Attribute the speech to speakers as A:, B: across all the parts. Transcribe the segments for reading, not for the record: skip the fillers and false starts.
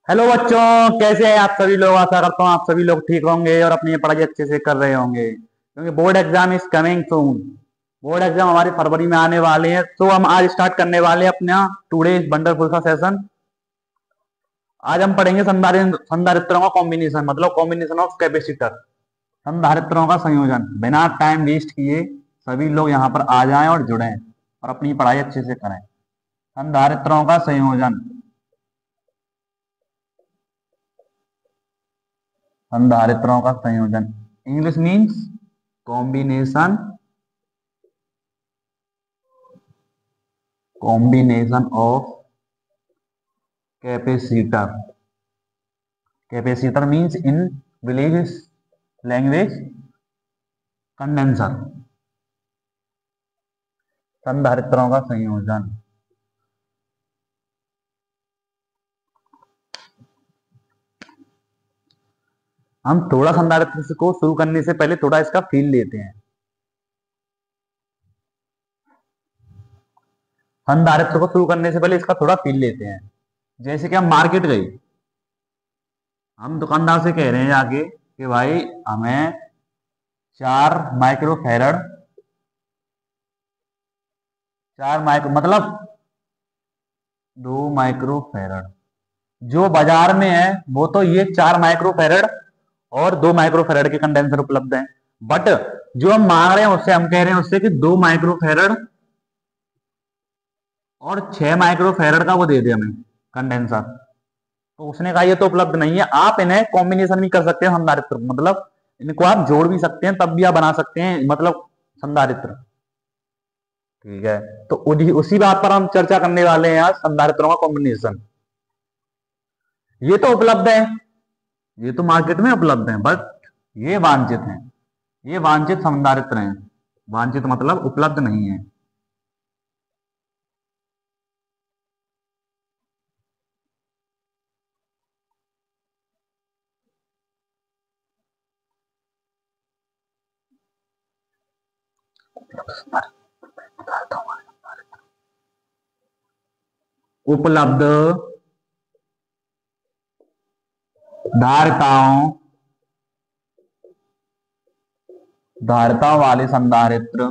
A: Hello बच्चों, कैसे हैं आप सभी लोग। आशा करता हूँ आप सभी लोग ठीक होंगे और अपनी पढ़ाई अच्छे से कर रहे होंगे, क्योंकि board exam is coming soon. Board exam हमारे फरवरी में आने वाले हैं, तो हम आज स्टार्ट करने वाले हैं अपना टुडे वंडरफुल सा सेशन। आज हम पढ़ेंगे संधारित्रों का कॉम्बिनेशन, मतलब कॉम्बिनेशन ऑफ कैपेसिटर। संधारित्रों का संयोजन। बिना टाइम वेस्ट किए सभी लोग यहाँ पर आ जाएं और जुड़ें और अपनी पढ़ाई अच्छे से करें। संधारित्रों का संयोजन। संधारित्रों का संयोजन English means combination combination of capacitor. Capacitor means in village language condenser. संधारित्रों का संयोजन। हम थोड़ा संधारित्र को शुरू करने से पहले थोड़ा इसका फील लेते हैं। संधारित्र को शुरू करने से पहले इसका थोड़ा फील लेते हैं। जैसे कि हम मार्केट गए, हम दुकानदार से कह रहे हैं आगे कि भाई हमें 4 माइक्रो फैरड, 4 माइक्रो मतलब 2 माइक्रो फैरड। जो बाजार में है वो तो ये 4 माइक्रो फैरड और 2 माइक्रो फैरड के कंडेंसर उपलब्ध हैं, बट जो हम मांग रहे हैं उससे हम कह रहे हैं उससे कि 2 माइक्रो फैरड और 6 माइक्रो फैरड का वो दे दे हमें कंडेंसर। तो उसने कहा ये तो उपलब्ध नहीं है। आप इन्हें कॉम्बिनेशन भी कर सकते हैं संधारित्र, मतलब इनको आप जोड़ भी सकते हैं, तब भी आप बना सकते हैं मतलब संधारित्र। ठीक है, तो उसी बात पर हम चर्चा करने वाले हैं आज, संधारित्रों का कॉम्बिनेशन। ये तो उपलब्ध है, ये तो मार्केट में उपलब्ध है, बट ये वांछित हैं। ये वांछित संधारित्र हैं। वांछित मतलब उपलब्ध नहीं है। उपलब्ध धारिताओं धारिताओं वाले संधारित्रों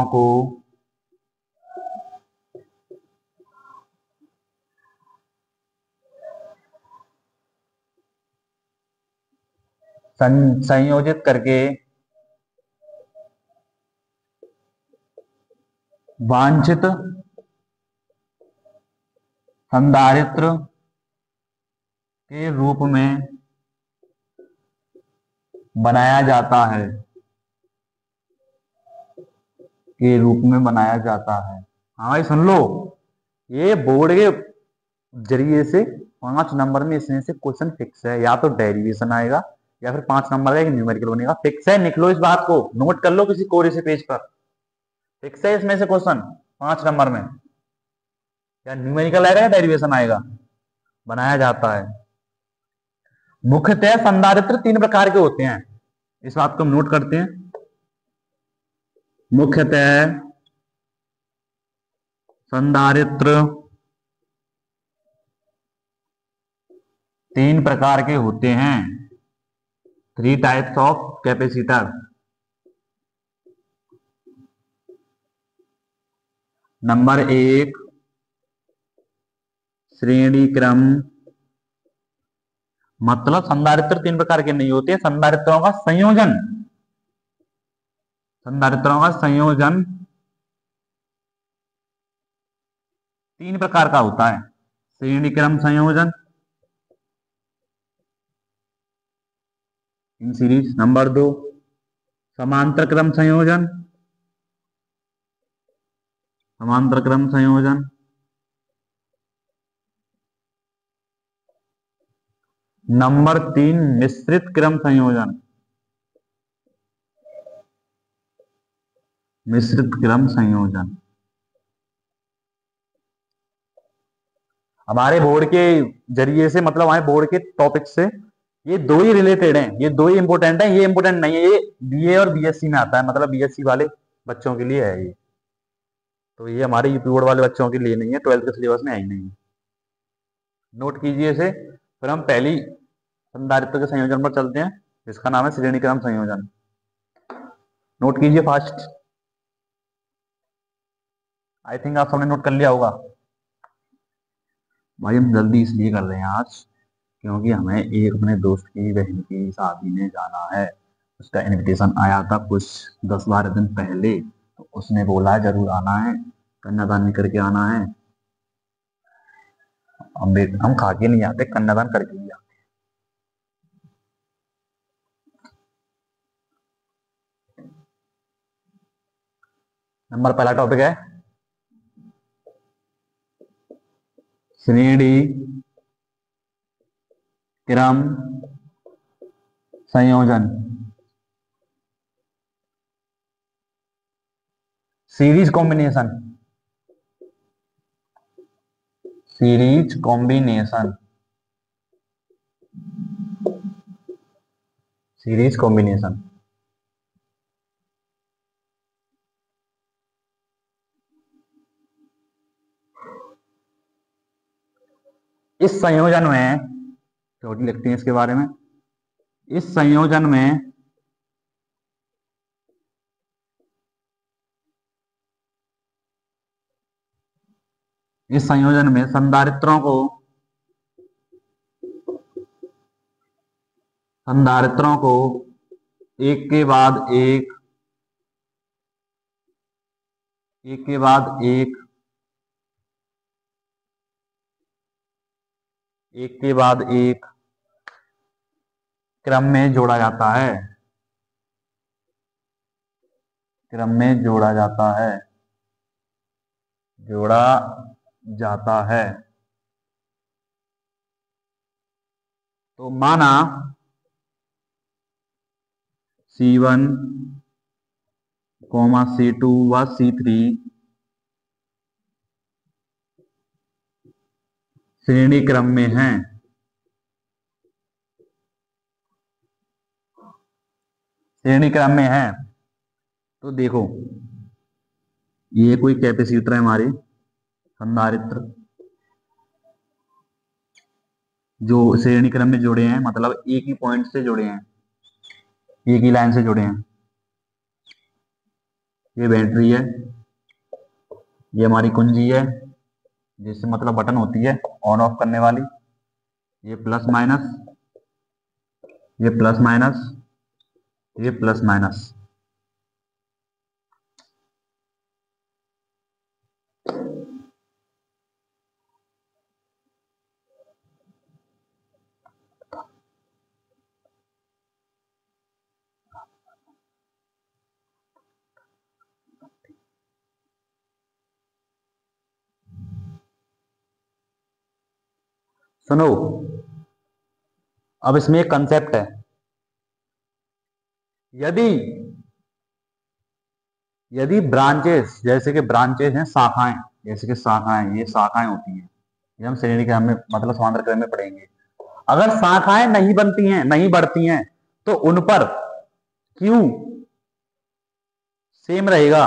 A: को संयोजित करके वांछित संधारित्र के रूप में बनाया जाता है। के रूप में बनाया जाता है। हाँ भाई सुन लो, ये बोर्ड के जरिए से 5 नंबर में इसमें से क्वेश्चन फिक्स है। या तो डेरिवेशन आएगा या फिर 5 नंबर का एक न्यूमेरिकल बनेगा। फिक्स है, निकलो इस बात को, नोट कर लो किसी कोरे से पेज पर। फिक्स है इसमें से क्वेश्चन 5 नंबर में, या न्यूमेरिकल आएगा या डेरिवेशन आएगा, बनाया जाता है। मुख्यतः संधारित्र 3 प्रकार के होते हैं, इस बात को हम नोट करते हैं। मुख्यतः संधारित्र 3 प्रकार के होते हैं। 3 टाइप्स ऑफ कैपेसिटर। नंबर 1, श्रेणी क्रम। मतलब संधारित्र 3 प्रकार के नहीं होते, संधारित्रों का संयोजन। संधारित्रों का संयोजन 3 प्रकार का होता है। श्रेणी क्रम संयोजन इन सीरीज। नंबर 2, समांतर क्रम संयोजन। समांतर क्रम संयोजन। नंबर 3, मिश्रित क्रम संयोजन। मिश्रित क्रम संयोजन। हमारे बोर्ड के जरिए से, मतलब हमारे बोर्ड के टॉपिक से ये दो ही रिलेटेड हैं, ये दो ही इंपोर्टेंट हैं। ये इंपोर्टेंट नहीं है, ये बीए और बीएससी में आता है, मतलब बीएससी वाले बच्चों के लिए है ये। तो ये हमारे यूपी बोर्ड वाले बच्चों के लिए नहीं है, 12th के सिलेबस में है ही नहीं। नोट कीजिए इसे। फिर हम पहली संधारित्र के संयोजन पर चलते हैं, जिसका नाम है श्रेणी क्रम संयोजन। नोट कीजिए फास्ट। आई थिंक आप सबने नोट कर लिया होगा। भाई हम जल्दी इसलिए कर रहे हैं आज क्योंकि हमें एक अपने दोस्त की बहन की शादी में जाना है। उसका इनविटेशन आया था कुछ 10-12 दिन पहले, तो उसने बोला जरूर आना है, कन्यादान भी करके आना है। हम खा के नहीं आते, कन्यादान करके ही आते। नंबर पहला टॉपिक है श्रेणी क्रम संयोजन, series combination. Series combination, series combination. इस संयोजन में छोटी लिखते हैं इसके बारे में। इस संयोजन में संधारित्रों को एक के बाद एक क्रम में जोड़ा जाता है। क्रम में जोड़ा जाता है। तो माना C1, C2 व C3 श्रेणी क्रम में है। श्रेणी क्रम में है तो देखो, ये कोई कैपेसिटर है हमारे संधारित्र जो श्रेणी क्रम में जुड़े हैं, मतलब एक ही पॉइंट से जुड़े हैं, एक ही लाइन से जुड़े हैं। ये बैटरी है, ये हमारी कुंजी है जिससे मतलब बटन होती है ऑन ऑफ करने वाली। ये प्लस माइनस, ये प्लस माइनस, ये प्लस माइनस। सुनो, अब इसमें एक कंसेप्ट है। यदि ब्रांचेस, जैसे कि ब्रांचेस हैं, शाखाएं, जैसे कि शाखाएं, ये शाखाएं होती हैं, ये हम श्रेणी क्रम में मतलब समांतर क्रम में पढ़ेंगे। अगर शाखाएं नहीं बनती हैं, नहीं बढ़ती हैं, तो उन पर Q सेम रहेगा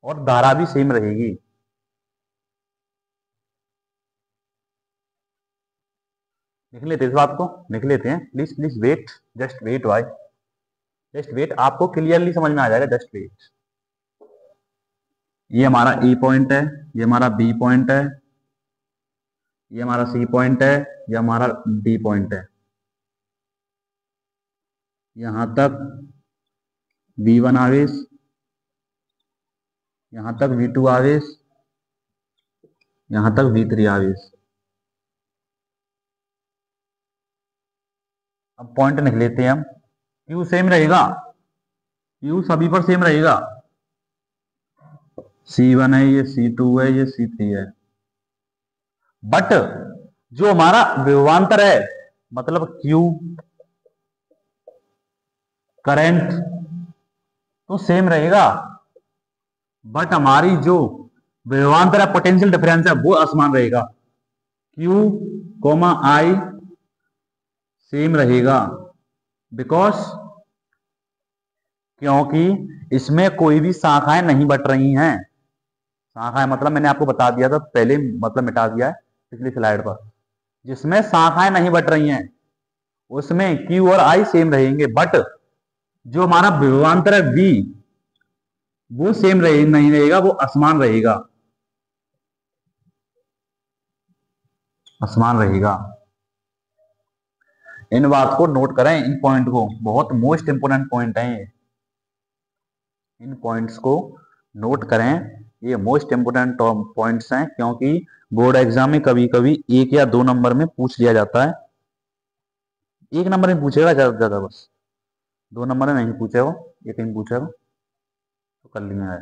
A: और धारा भी सेम रहेगी। लिख लेते हैं इस बात को, लिख लेते हैं। Please please wait, just wait भाई, जस्ट वेट, आपको क्लियरली समझ में आ जाएगा, जस्ट वेट। ये हमारा E पॉइंट है, ये हमारा B पॉइंट है, ये हमारा C पॉइंट है, ये हमारा D पॉइंट है। यहां तक V1 आवेश, यहां तक V2 आवेश, यहां तक V3 आवेश। अब पॉइंट लिख लेते हैं हम। Q सेम रहेगा, Q सभी पर सेम रहेगा। C1 है, ये C2 है, ये C3 है। बट जो हमारा विभवांतर है, मतलब Q करंट, तो सेम रहेगा। बट हमारी जो विभवांतर है, पोटेंशियल डिफरेंस है, वो असमान रहेगा। Q, I सेम रहेगा, बिकॉज क्योंकि इसमें कोई भी शाखाएं नहीं बट रही हैं। शाखाएं मतलब मैंने आपको बता दिया था पहले, मतलब मिटा दिया है पिछली स्लाइड पर। जिसमें शाखाएं नहीं बट रही हैं उसमें Q और I सेम रहेंगे, बट जो हमारा विभवांतर है V वो सेम नहीं रहेगा, वो असमान रहेगा, असमान रहेगा। इन बात को नोट करें, इन पॉइंट को, बहुत मोस्ट इंपोर्टेंट पॉइंट है ये। इन पॉइंट्स को नोट करें, ये मोस्ट इंपोर्टेंट पॉइंट्स हैं, क्योंकि बोर्ड एग्जाम में कभी कभी 1 या 2 नंबर में पूछ लिया जाता है। 1 नंबर में पूछेगा ज्यादा ज्यादा, बस 2 नंबर में नहीं पूछेगा, 1 में पूछेगा तो कर लेना है।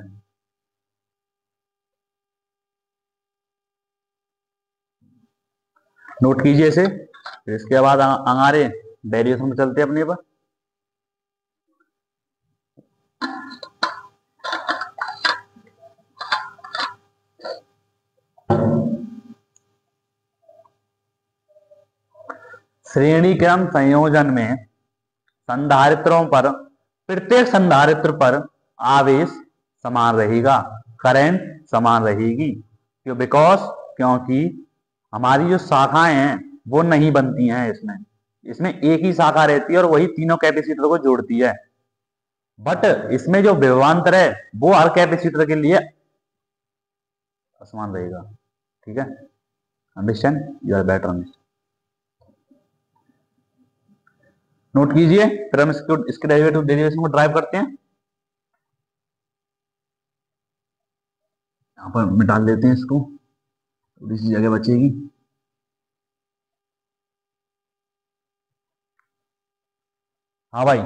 A: नोट कीजिए इसे, फिर इसके बाद हमारे डेरिवेशन में चलते हैं अपने पर। श्रेणी क्रम संयोजन में संधारित्रों पर, प्रत्येक संधारित्र पर आवेश समान रहेगा, करंट समान रहेगी। क्यों? बिकॉज क्योंकि हमारी जो शाखाएं हैं वो नहीं बनती हैं इसमें, इसमें एक ही शाखा रहती है और वही तीनों कैपेसिटर को जोड़ती है। बट इसमें जो विभवांतर है वो हर कैपेसिटर के लिए समान रहेगा। ठीक है, understand, you are better understand. Note कीजिए, फिर हम इसके डेरिवेशन को ड्राइव करते हैं। यहां पर मैं डाल देते हैं इसको, थोड़ी सी जगह बचेगी। हाँ भाई,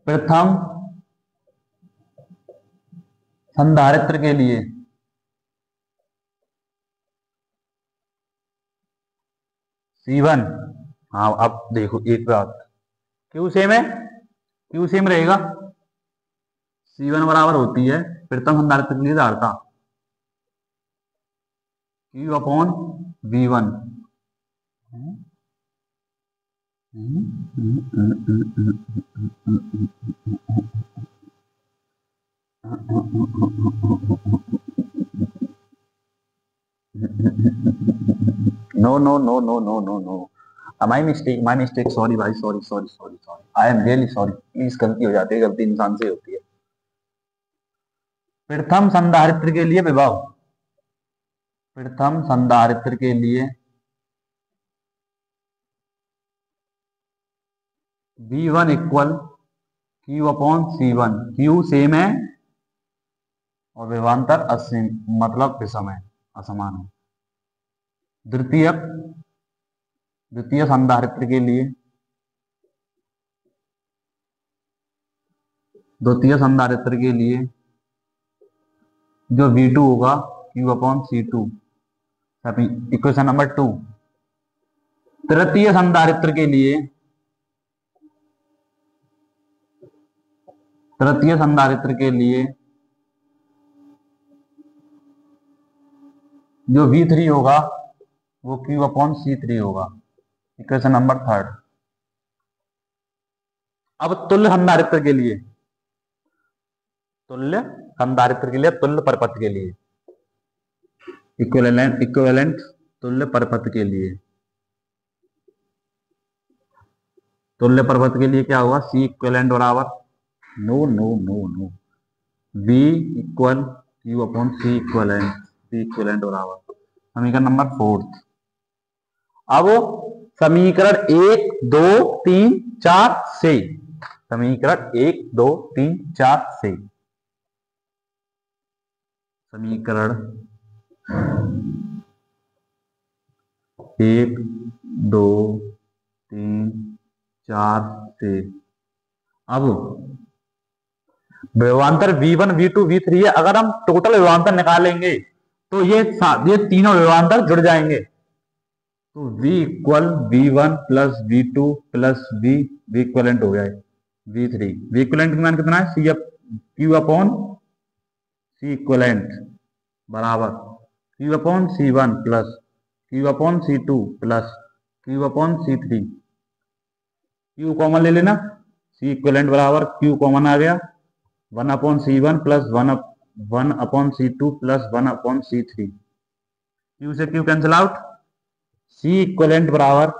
A: प्रथम संधारित्र के लिए C1, हाँ अब देखो एक बात, क्यू सेम है, क्यू सेम रहेगा, C1 बराबर होती है प्रथम संधारित्र के लिए धारिता Q upon V1। No no no no no no no, my mistake, sorry भाई, sorry, I am really sorry, please. गलती हो जाती है, गलती इंसान से होती है। प्रथम संधारित्र के लिए विभव, प्रथम संधारित्र के लिए V1 equal Q upon C1, Q same है और विभवांतर असीम, मतलब विषम है, असमान है। द्वितीय संधारित्र के लिए, द्वितीय संधारित्र के लिए जो V2 होगा Q upon C2, equation number 2। तृतीय संधारित्र के लिए, तृतीय संधारित्र के लिए जो V3 होगा वो Q अपॉन C3 होगा, इक्वेशन नंबर 3। अब तुल्य संधारित्र के लिए, तुल्य संधारित्र के लिए, तुल्य परपथ के लिए, इक्विवेलेंट तुल्य परपथ के लिए, तुल्य परपथ के लिए क्या होगा? C इक्विवेलेंट बराबर no no no no V equal Q upon C equivalent बराबर समीकरण नंबर 4। अब समीकरण 1 2 3 4 से, समीकरण 1 2 3 4 से, समीकरण 1 2 3 4 से अब विभवांतर V1 V2 V3 है। अगर हम टोटल विभवांतर निकालेंगे तो ये तीनों विभवांतर जुड़ जाएंगे, तो V equal V1 plus V2 plus V equivalent हो गया है V3। V इक्वलेंट का मान कितना है? Q अपॉन C इक्वलेंट बराबर Q upon C1 plus Q upon C2 plus Q upon C3। Q common ले लेना, C इक्वलेंट बराबर Q कॉमन आ गया 1 upon C1 plus 1 1/C2 plus 1/C3, Q से क्यू कैंसिल आउट, सी equivalent बराबर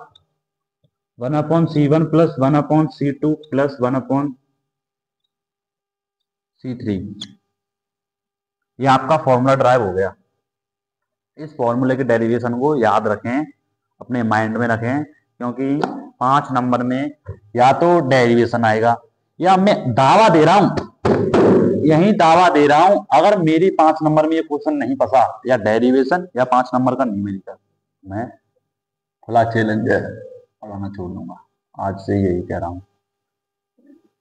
A: 1/C1 plus 1/C2 plus 1/C3। ये आपका formula drive हो गया। इस फॉर्मूले के डेरिवेशन को याद रखें, अपने माइंड में रखें, क्योंकि 5 नंबर में या तो डेरिवेशन आएगा, या मैं दावा दे रहा हूं, यही दावा दे रहा हूं, अगर मेरी 5 नंबर में ये क्वेश्चन नहीं फंसा, या डेरिवेशन या 5 नंबर का न्यूमेरिकल, मैं खुला चैलेंज है, पढ़ाना छोड़ दूंगा। आज से यही कह रहा हूं,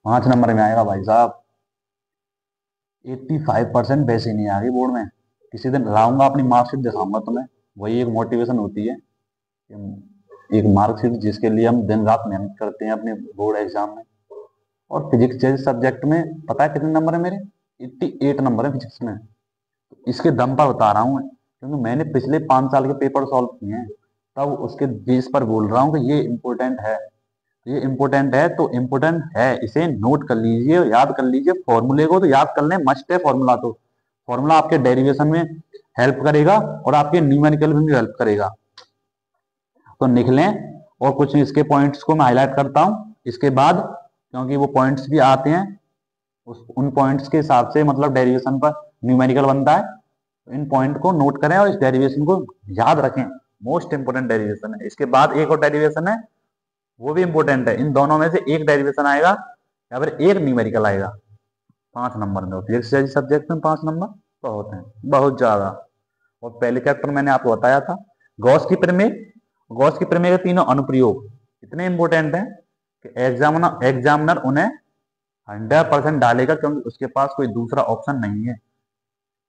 A: 5 नंबर में आएगा भाई साहब। 85% वैसे नहीं आ गई बोर्ड में, किसी दिन लाऊंगा अपनी मार्कशीट दिखाऊंगा तुम्हें। वही एक मोटिवेशन होती है, एक मार्कशीट जिसके लिए हम दिन रात मेहनत करते हैं अपने बोर्ड एग्जाम में। और फिजिक्स जैसे सब्जेक्ट में पता है कितने नंबर है मेरे? 88 नंबर है फिजिक्स में। इसके दम पर बता रहा हूँ, क्योंकि मैंने पिछले 5 साल के पेपर सॉल्व किए हैं, तब उसके बेस पर बोल रहा हूँ कि ये इम्पोर्टेंट है। ये इम्पोर्टेंट है तो इम्पोर्टेंट है, इसे नोट कर लीजिए, याद कर लीजिए। फॉर्मूले को तो याद कर लें, मस्ट है फॉर्मूला। तो फॉर्मूला आपके डेरिवेशन में हेल्प करेगा और आपके न्यूमेरिकल में भी हेल्प करेगा। तो लिख लें, और कुछ इसके पॉइंट्स को मैं हाईलाइट करता हूं इसके बाद, क्योंकि वो पॉइंट्स भी आते हैं, उन पॉइंट्स के हिसाब से मतलब डेरिवेशन पर न्यूमेरिकल बनता है। तो इन पॉइंट को नोट करें और इस डेरिवेशन को याद रखें, मोस्ट इंपोर्टेंट डेरिवेशन है। इसके बाद एक और डेरिवेशन है, वो भी इंपॉर्टेंट है। इन दोनों में से एक डेरिवेशन आएगा या फिर एक न्यूमेरिकल आएगा 5 नंबर में। फिजिक्स जैसे सब्जेक्ट में 5 नंबर बहुत हैं, बहुत ज्यादा। और पहले चैप्टर मैंने आपको बताया था गॉस की प्रमेय। गॉस की प्रमेय के तीनों अनुप्रयोग इतने इंपॉर्टेंट हैं कि एग्जामिनर उन्हें 100% डालेगा, क्योंकि उसके पास कोई दूसरा ऑप्शन नहीं है।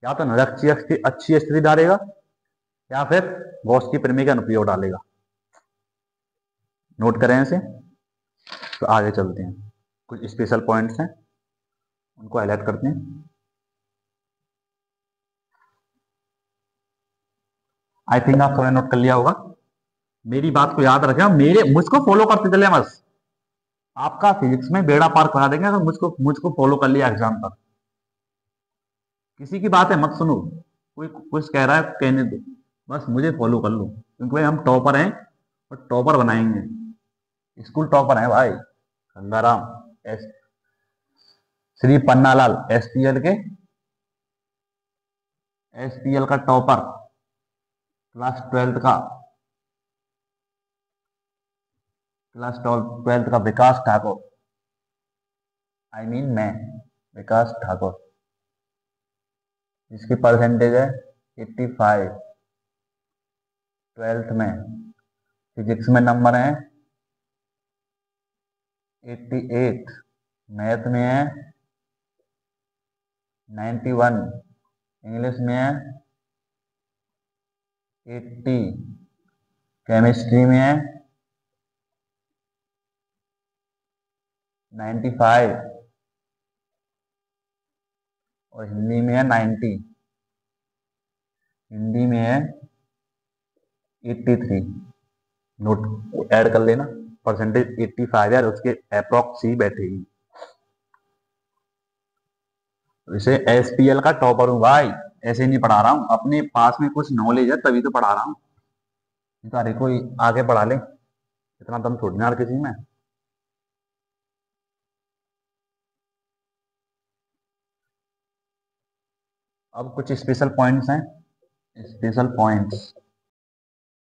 A: या तो निरक्षीय अच्छी स्थिति डालेगा, या फिर गॉस की प्रमेय का अनुप्रयोग डालेगा। नोट करें इसे। तो आगे चलते हैं, कुछ स्पेशल पॉइंट्स हैं उनको हाईलाइट करते हैं। आई थिंक आप सबने नोट कर लिया होगा। मेरी बात को याद रखें, मुझको फॉलो करते चले बस। आपका फिजिक्स में बेड़ा पार करा देंगे अगर मुझको फॉलो कर लिया एग्जाम पर। किसी की बात है मत सुनो, कोई कुछ कह रहा है कहने दो, बस मुझे फॉलो कर लो, क्योंकि भाई हम टॉपर हैं और टॉपर बनाएंगे। स्कूल टॉपर है भाई, गंगाराम एस श्री पन्नालाल एसपीएल का टॉपर, क्लास 12th का विकास ठाकुर, आई मीन मैं विकास ठाकुर, जिसकी परसेंटेज है 85। 12th में फिजिक्स में नंबर है 88, मैथ में है 91, इंग्लिश में है 80, केमिस्ट्री में है 95 और हिंदी में है 90। हिंदी में है 83। नोट ऐड कर लेना, परसेंटेज 85 यार, उसके अप्रोक्स ही बैठेगी। इसे एसपीएल का टॉपर हूँ भाई, ऐसे नहीं पढ़ा रहा हूँ, अपने पास में कुछ नॉलेज है तभी तो पढ़ा रहा हूँ। तो अरे कोई आगे पढ़ा ले, इतना दम थोड़ी ना हर किसी में। अब कुछ स्पेशल पॉइंट्स हैं, स्पेशल पॉइंट्स